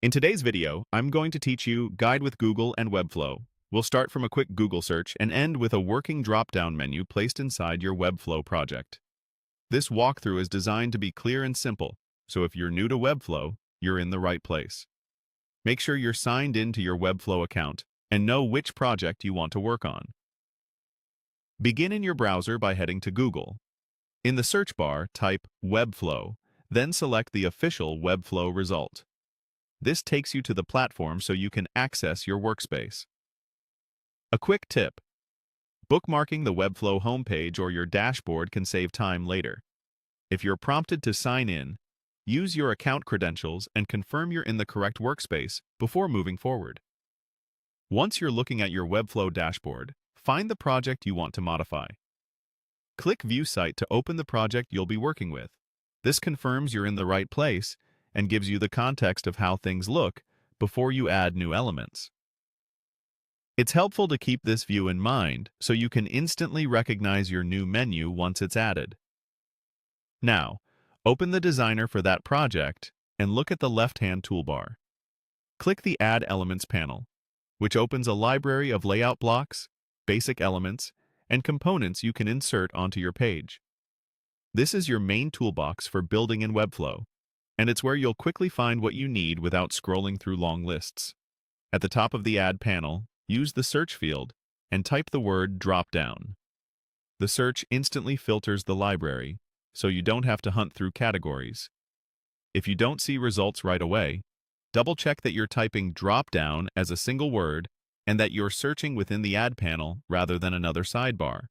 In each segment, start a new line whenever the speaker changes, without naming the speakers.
In today's video, I'm going to teach you Guide with Google and Webflow. We'll start from a quick Google search and end with a working drop-down menu placed inside your Webflow project. This walkthrough is designed to be clear and simple, so if you're new to Webflow, you're in the right place. Make sure you're signed into your Webflow account and know which project you want to work on. Begin in your browser by heading to Google. In the search bar, type Webflow, then select the official Webflow result. This takes you to the platform so you can access your workspace. A quick tip: bookmarking the Webflow homepage or your dashboard can save time later. If you're prompted to sign in, use your account credentials and confirm you're in the correct workspace before moving forward. Once you're looking at your Webflow dashboard, find the project you want to modify. Click View Site to open the project you'll be working with. This confirms you're in the right place and gives you the context of how things look before you add new elements. It's helpful to keep this view in mind so you can instantly recognize your new menu once it's added. Now, open the designer for that project and look at the left-hand toolbar. Click the Add Elements panel, which opens a library of layout blocks, basic elements, and components you can insert onto your page. This is your main toolbox for building in Webflow, and it's where you'll quickly find what you need without scrolling through long lists. At the top of the Add panel, use the search field and type the word Dropdown. The search instantly filters the library, so you don't have to hunt through categories. If you don't see results right away, double-check that you're typing Dropdown as a single word and that you're searching within the Add panel rather than another sidebar.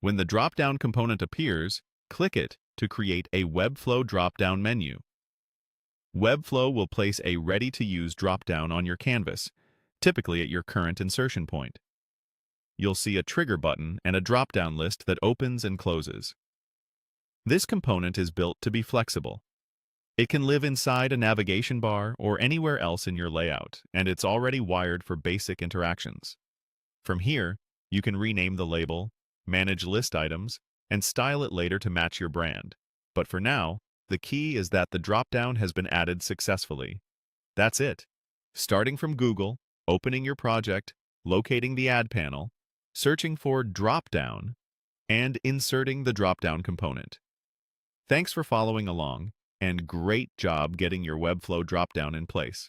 When the Dropdown component appears, click it to create a Webflow drop-down menu. Webflow will place a ready-to-use drop-down on your canvas, typically at your current insertion point. You'll see a trigger button and a drop-down list that opens and closes. This component is built to be flexible. It can live inside a navigation bar or anywhere else in your layout, and it's already wired for basic interactions. From here, you can rename the label, manage list items, and style it later to match your brand. But for now, the key is that the drop-down has been added successfully. That's it. Starting from Google, opening your project, locating the Add panel, searching for drop-down, and inserting the drop-down component. Thanks for following along, and great job getting your Webflow drop-down in place.